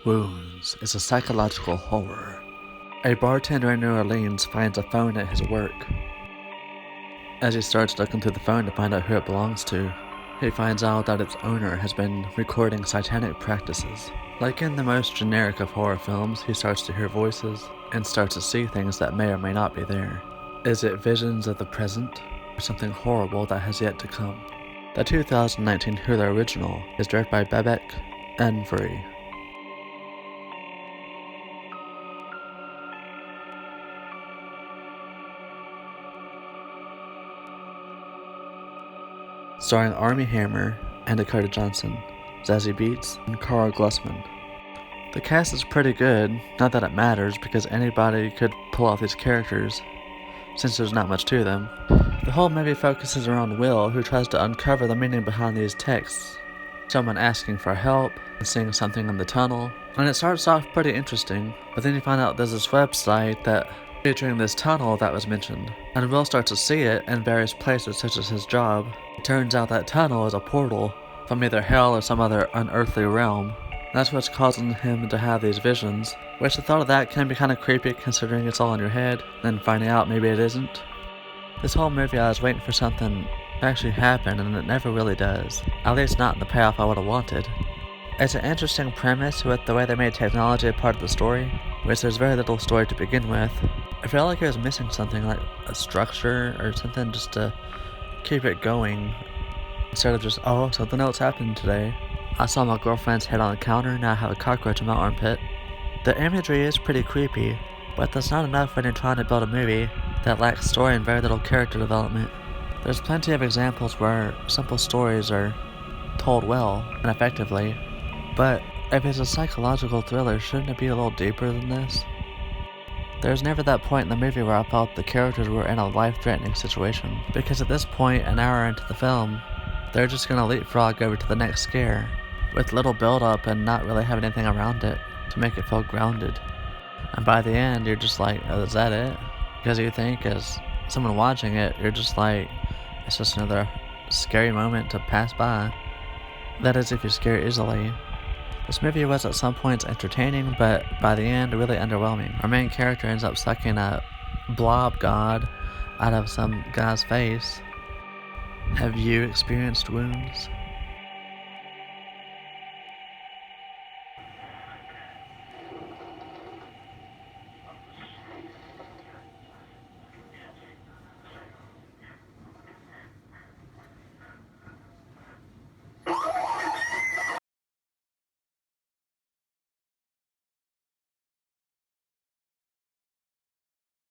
Wounds is a psychological horror. A bartender in New Orleans finds a phone at his work. As he starts looking through the phone to find out who it belongs to, he finds out that its owner has been recording satanic practices. Like in the most generic of horror films, he starts to hear voices and starts to see things that may or may not be there. Is it visions of the present, or something horrible that has yet to come? The 2019 Hulu original is directed by Babak Anvari. Starring Armie Hammer and Dakota Johnson, Zazie Beetz, and Carl Glusman. The cast is pretty good, not that it matters because anybody could pull off these characters, since there's not much to them. The whole movie focuses around Will, who tries to uncover the meaning behind these texts. Someone asking for help, and seeing something in the tunnel, and it starts off pretty interesting, but then you find out there's this website that featuring this tunnel that was mentioned, and Will starts to see it in various places such as his job. It turns out that tunnel is a portal from either hell or some other unearthly realm. That's what's causing him to have these visions, which the thought of that can be kind of creepy considering it's all in your head, and then finding out maybe it isn't. This whole movie I was waiting for something to actually happen, and it never really does. At least not in the payoff I would have wanted. It's an interesting premise with the way they made technology a part of the story, which there's very little story to begin with. I felt like it was missing something like a structure or something just to keep it going, instead of just, oh, something else happened today. I saw my girlfriend's head on the counter, now I have a cockroach in my armpit. The imagery is pretty creepy, but that's not enough when you're trying to build a movie that lacks story and very little character development. There's plenty of examples where simple stories are told well and effectively, but if it's a psychological thriller, shouldn't it be a little deeper than this? There's never that point in the movie where I felt the characters were in a life-threatening situation, because at this point, an hour into the film, they're just gonna leapfrog over to the next scare, with little build-up and not really having anything around it to make it feel grounded. And by the end, you're just like, oh, is that it? Because you think, as someone watching it, you're just like, it's just another scary moment to pass by. That is if you're scared easily. This movie was at some points entertaining, but by the end, really underwhelming. Our main character ends up sucking a blob god out of some guy's face. Have you experienced wounds?